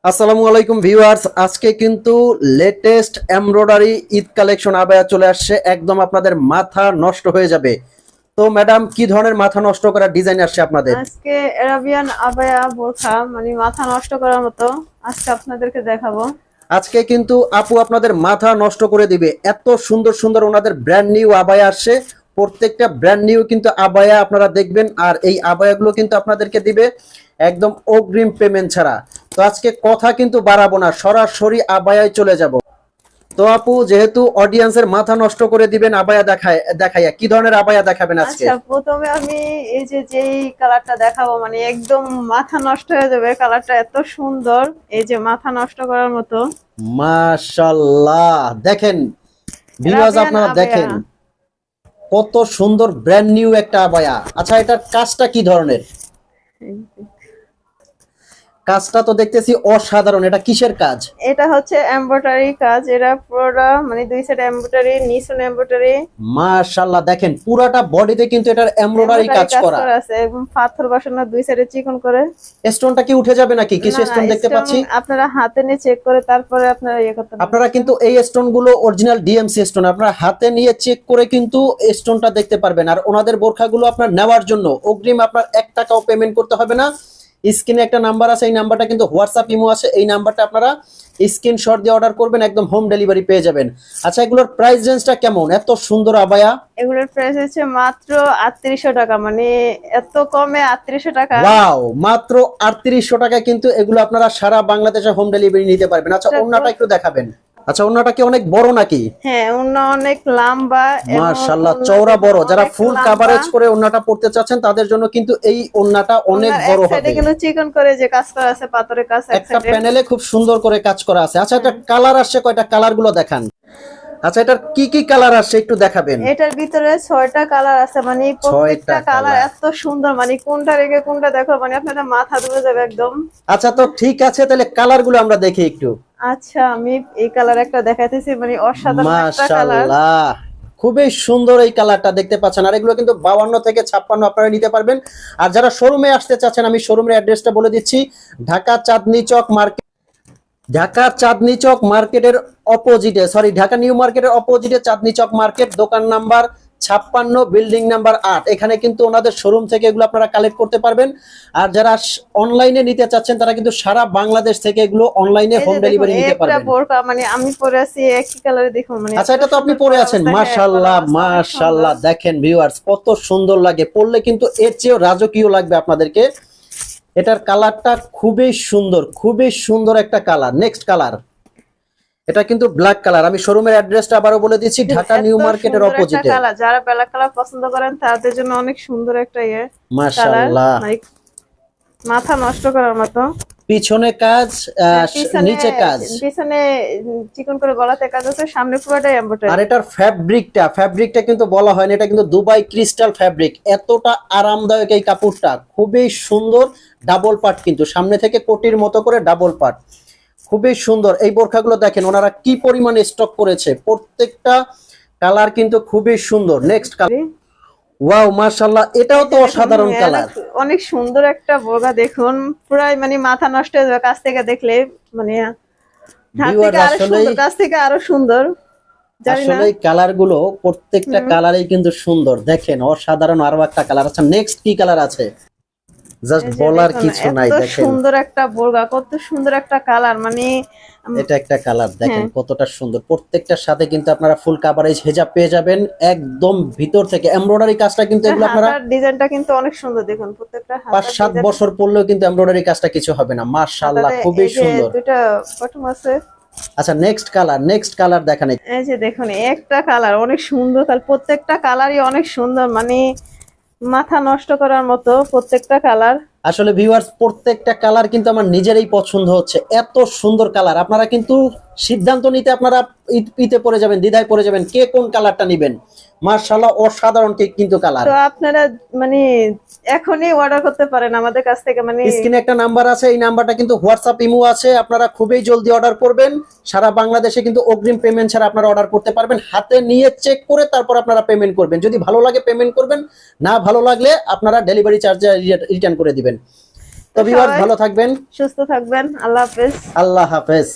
আসসালামু আলাইকুম ভিউয়ার্স, আজকে কিন্তু latest embroidery Eid collection abaya চলে আসছে। একদম আপনাদের মাথা নষ্ট হয়ে যাবে। তো ম্যাডাম, কি ধরনের মাথা নষ্ট করা ডিজাইন আসছে আপনাদের? আজকে আরাবিয়ান আবায়া বোরখা মানে মাথা নষ্ট করার মতো আজকে আপনাদেরকে দেখাবো। আজকে কিন্তু আপু আপনাদের মাথা নষ্ট করে দিবে। এত সুন্দর সুন্দর ওনাদের ব্র্যান্ড নিউ আবায়া আসছে। প্রত্যেকটা ব্র্যান্ড নিউ কিন্তু আবায়া আপনারা দেখবেন, আর এই আবায়াগুলো কিন্তু আপনাদেরকে দিবে একদম অগ্রিম পেমেন্ট ছাড়া। তো আজকে কথা কিন্তু বাড়াবো না, সরাসরি আবায়ায় চলে যাব। তো আপু, যেহেতু অডিয়েন্সের মাথা নষ্ট করে দিবেন আবায়া দেখাইয়া, কি ধরনের আবায়া দেখাবেন আজকে? আচ্ছা, প্রথমে আমি এই যেই কালারটা দেখাবো মানে একদম মাথা নষ্ট হয়ে যাবে। কালারটা এত সুন্দর, এই যে মাথা নষ্ট করার মতো। মাশাআল্লাহ, দেখেন ভিউয়ার্স, আরাবিয়ান আপনারা আবায়া। দেখেন কত সুন্দর ব্র্যান্ড নিউ একটা আবায়া। আচ্ছা, এটার কাজটা কি ধরনের? কাজটা তো দেখতেছি অসাধারণ। এটা কিসের কাজ? এটা হচ্ছে এমব্রয়ডারি কাজ। এটা পুরোটা মানে দুই সাইড এমব্রয়ডারি, নিচে এমব্রয়ডারি। মাশাআল্লাহ, দেখেন পুরাটা বডিতে কিন্তু এটার এমব্রয়ডারি এমব্রয়ডারি কাজ কাজ করা। করা আছে এবং পাথর বসানো দুই সাইডে চিকন করে। স্টোনটা কি উঠে যাবে নাকি? না কিছু না, স্টোন দেখতে স্টোন পাচ্ছি। আপনারা হাতে নিয়ে চেক করে তারপরে আপনারা ইয়ে করতে পারবেন। আপনারা কিন্তু এই স্টোন গুলো অরিজিনাল ডিএমসি স্টোন, আপনারা হাতে নিয়ে চেক করে কিন্তু স্টোনটা দেখতে পারবেন। আর ওনাদের বোরখাগুলো আপনার নেওয়ার জন্য অগ্রিম আপনার 1 টাকাও পেমেন্ট করতে হবে না। স্ক্রিনে একটা নাম্বার আছে, এই নাম্বারটা কিন্তু হোয়াটসঅ্যাপ ইমো আছে, এই নাম্বারটা আপনারা স্ক্রিনশট দিয়ে অর্ডার করবেন, একদম হোম ডেলিভারি পেয়ে যাবেন। আচ্ছা, এগুলোর প্রাইস রেঞ্জটা কেমন? এত সুন্দর আবায়া। এগুলোর প্রাইস হচ্ছে মাত্র 3800 টাকা, মানে এত কমে 3800 টাকা। ওয়াও, মাত্র 3800 টাকায় কিন্তু এগুলো আপনারা সারা বাংলাদেশে হোম ডেলিভারি নিতে পারবেন। আচ্ছা, ওন্নাটা একটু দেখাবেন। আচ্ছা, ওন্নাটা কি অনেক বড় নাকি? হ্যাঁ, ওন্না অনেক লম্বা এবং মাশাআল্লাহ, ওন্না চওড়া বড়। যারা অনেক ফুল লম্বা। কভারেজ করে ওন্নাটা পড়তে চাচ্ছেন তাদের জন্য কিন্তু এই ওন্নাটা অনেক ওন্নার এক বড় সাইডে হবে। কিন্তু চিকন করে যে কাজ করা আছে, পাথরের কাজ এক একটা সাইডে। প্যানেলে খুব সুন্দর করে কাজ করা আছে। আচ্ছা, এটা কালার আসছে কয়টা? কালার গুলো দেখান। আচ্ছা, এটার কি কি কালার আসছে একটু দেখাবেন। এটার ভিতরে 6টা কালার আছে, মানে 6টা প্রত্যেকটা কালার কালার। এত সুন্দর, মানে কোনটা রেখে কোনটা দেখো মানে আপনাদের মাথা ধরে যাবে একদম। আচ্ছা, তো ঠিক আছে, তাহলে কালার গুলো আমরা দেখি একটু। আচ্ছা, আমি এই কালার একটা দেখাইতেছি, মানে অসাধারণ একটা কালার। মাশাআল্লাহ, খুবই সুন্দর এই কালারটা দেখতে পাচ্ছেন। আর এগুলো কিন্তু 52 থেকে 56 আপনারা নিতে পারবেন। আর যারা শোরুমে আসতে চাচ্ছেন, আমি শোরুমের অ্যাড্রেসটা বলে দিচ্ছি। ঢাকা চাঁদনী চক মার্কেট, ঢাকা চাঁদনী চক মার্কেটের অপোজিটে, সরি, ঢাকা নিউ মার্কেটের অপোজিটে চাঁদনী চক মার্কেট, দোকান নাম্বার 56, বিল্ডিং নাম্বার 8। এখানে কিন্তু ওনাদের শোরুম থেকে এগুলো আপনারা কালেক্ট করতে পারবেন। আর যারা অনলাইনে নিতে চাচ্ছেন তারা কিন্তু সারা বাংলাদেশ থেকে এগুলো অনলাইনে এই হোম যে দেখুন, ডেলিভারি নিতে একটা পারবেন। বোরকা মানে আমি পরে আছি একই কালারে, দেখুন মানে আচ্ছা, এত এটা তো আপনি সুন্দর পরে করা আছেন। অবস্থা। হ্যাঁ, পরা মাশাআল্লাহ অবস্থা অনেক সুন্দর। মাশাআল্লাহ, দেখেন ভিউয়ার্স কত সুন্দর লাগে। পরলে কিন্তু এর চেয়েও রাজকীয় লাগবে আপনাদেরকে। এটার কালারটা খুবই সুন্দর, খুবই সুন্দর একটা কালার। নেক্সট কালার, এটা কিন্তু ব্ল্যাক কালার। আমি শোরুমের অ্যাড্রেসটা আবারও বলে দিচ্ছি, ঢাকা এত নিউ মার্কেটের সুন্দর একটা অপোজিটে। কালার, যারা ব্ল্যাক কালার পছন্দ করেন তাদের জন্য অনেক সুন্দর একটা কালার, মাশাআল্লাহ, মানে মাথা নষ্ট করার মতো। পিছনে কাজ, পিছনে নিচে কাজ। পিছনে চিকন করে গলাতে কাজ আছে, সামনে পুরোটাই আর এমব্রয়ডারি। এটার ফ্যাব্রিকটা কিন্তু বলা হয়নি, এটা কিন্তু দুবাই ক্রিস্টাল ফ্যাব্রিক। এতটা আরামদায়ক এই কাপড়টা, খুবই সুন্দর। ডাবল পার্ট কিন্তু, সামনে থেকে কোটির মতো করে ডাবল পার্ট, খুবই সুন্দর। এই বোরখাগুলো দেখেন ওনারা কি পরিমাণে স্টক করেছে, প্রত্যেকটা কালার কিন্তু খুবই সুন্দর। নেক্সট কালার, ওয়াও মাশাআল্লাহ, এটাও তো অসাধারণ কালার। অনেক সুন্দর একটা বোরকা, দেখুন পুরাই মানে মাথা নষ্ট হয়ে যাবে কাছ থেকে দেখলে, মানে ধার থেকে ভিউয়ার্স, আরো সুন্দর, কাছ থেকে আরো সুন্দর। জানি না। আসলে এই কালার গুলো প্রত্যেকটা কালারই কিন্তু সুন্দর, দেখেন অসাধারণ। আরো একটা কালার। আচ্ছা, নেক্সট কি কালার আছে? জাস্ট এই যে বলার দেখুন, কিছু নাই, এত দেখেন সুন্দর একটা বোরকা, কত সুন্দর একটা কালার, মানে এটা একটা কালার, দেখেন হ্যাঁ। কতটা সুন্দর। প্রত্যেকটার সাথে কিন্তু আপনারা ফুল কাভারেজ হেজাব পেয়ে যাবেন একদম ভিতর থেকে। এমব্রয়ডারি কাজটা কিন্তু এগুলো আপনারা হাতার ডিজাইনটা কিন্তু অনেক সুন্দর, দেখুন প্রত্যেকটা হাতার 5-7 ডিজাইন। বছর পরলেও কিন্তু এমব্রয়ডারি কাজটা কিছু হবে না। মাশাআল্লাহ, হাতাতে খুবই এই যে সুন্দর। দুইটা বটম আছে। আচ্ছা, নেক্সট কালার দেখান। এই যে দেখুন, একটা কালার অনেক সুন্দর, কালার প্রত্যেকটা কালারই অনেক সুন্দর, মানে মাথা নষ্ট করার মতো প্রত্যেকটা কালার। আসলে ভিউয়ার্স, প্রত্যেকটা কালার কিন্তু আমার নিজেরই পছন্দ হচ্ছে। এত সুন্দর কালার, আপনারা কিন্তু সিদ্ধান্ত নিতে আপনারা ইতে পড়ে যাবেন, দ্বিধায় পড়ে যাবেন কে কোন কালারটা নেবেন। মাশাআল্লাহ, অসাধারণ কিন্তু কালার। তো আপনারা মানে এখনই অর্ডার করতে পারেন আমাদের কাছ থেকে, মানে স্ক্রিনে একটা নাম্বার আছে, এই নাম্বারটা কিন্তু হোয়াটসঅ্যাপ ইমো আছে। আপনারা খুবই জলদি অর্ডার করবেন। সারা বাংলাদেশে কিন্তু অগ্রিম পেমেন্ট ছাড়া আপনারা অর্ডার করতে পারবেন। হাতে নিয়ে চেক করে তারপর আপনারা পেমেন্ট করবেন। যদি ভালো লাগে পেমেন্ট করবেন, না ভালো লাগলে আপনারা ডেলিভারি চার্জে রিটার্ন করে দিবেন। তো ভিউয়ার্স সবাই ভালো থাকবেন, সুস্থ থাকবেন, আল্লাহ হাফেজ। আল্লাহ হাফেজ।